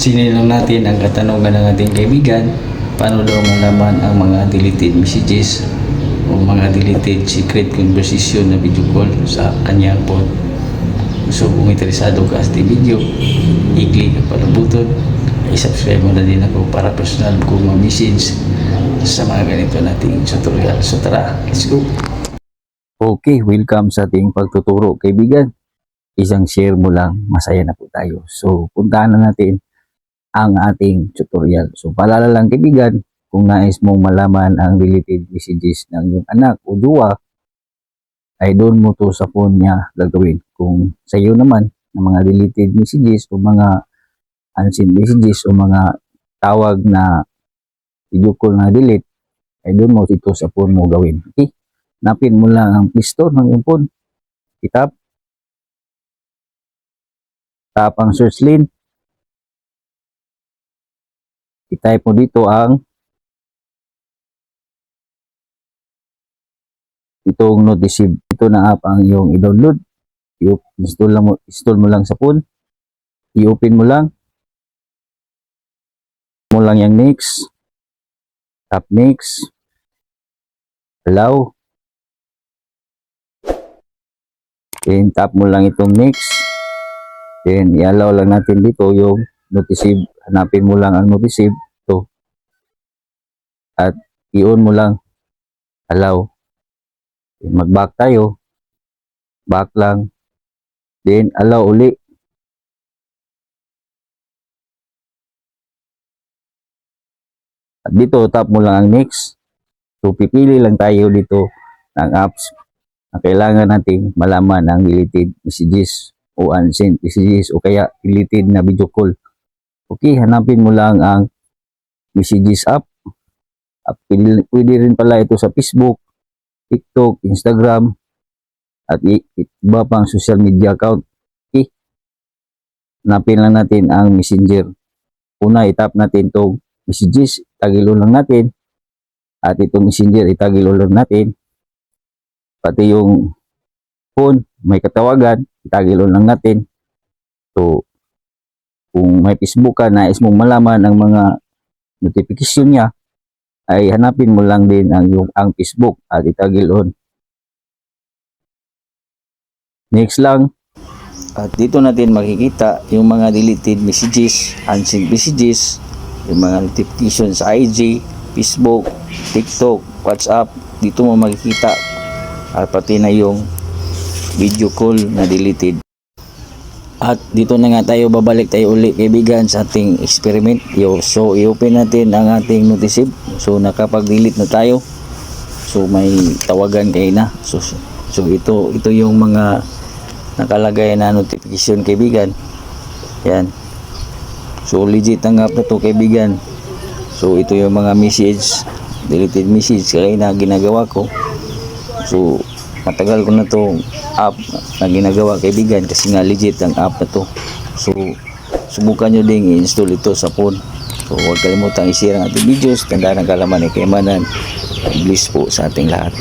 Sinilang natin ang katanungan ng ating kaibigan, paano daw malaman ang mga deleted messages o mga deleted secret conversation na video call sa kanyang phone. So kung interesado ka sa ating video, i-click ang palubuton, i-subscribe mo na din ako para personal kong ma-message sa mga ganito nating tutorial. So tara, let's go! Okay, welcome sa ating pagtuturo kaibigan. Isang share mo lang, masaya na po tayo. So puntahan na natin ang ating tutorial. So paalala lang kaibigan, kung nais mong malaman ang deleted messages ng iyong anak o jowa, ay doon mo to sa phone niya gagawin. Kung sa iyo naman, ng mga deleted messages o mga unseen messages o mga tawag na video call na delete, ay doon mo ito sa phone mo gawin. Okay? Napin mo lang ang Play Store ng iyong phone. Tap ang search link. I-type mo dito ang itong Notisib. Ito na app ang iyong i-download. Install mo lang sa phone. I-open mo lang. Mo lang yung next. Tap next. Allow. Then tap mo lang itong next. Then i-allow lang natin dito yung Notisib. Hanapin mo lang ang Notisib. Ito. At i-on mo lang. Allow. Then mag-back tayo. Back lang. Then allow uli. At dito tap mo lang ang next. So pipili lang tayo dito ng apps na kailangan nating malaman ang deleted messages o unsent messages o kaya deleted na video call. Okay, hanapin mo lang ang messages app. Pwede rin pala ito sa Facebook, TikTok, Instagram, at iba pang social media account. Okay, hanapin lang natin ang Messenger. Una, itap natin itong messages, itagilo lang natin. At itong Messenger, itagilo lang natin. Pati yung phone, may katawagan, itagilo lang natin. So, kung may Facebook ka, nais mong malaman ang mga notification niya, ay hanapin mo lang din ang Facebook at itagil on. Next lang. At dito natin makikita yung mga deleted messages, unsent messages, yung mga notifications sa IG, Facebook, TikTok, WhatsApp. Dito mo makikita at pati na yung video call na deleted. At dito na nga tayo, babalik tayo ulit kaibigan sa ating experiment. So i-open natin ang ating Notisib. So nakapag-delete na tayo. So may tawagan kayo na. So ito yung mga nakalagay na notification kaibigan. Yan. So legit ang app na to kaibigan. So ito yung mga message, deleted message kaya na ginagawa ko. So matagal ko na to app na ginagawa kaibigan kasi nga legit ang app na to. So subukan nyo ding i-install ito sa phone. So huwag kalimutang i-share ang ating videos. Tandaan ang kalaman ay kayamanan. Bless po sa ating lahat.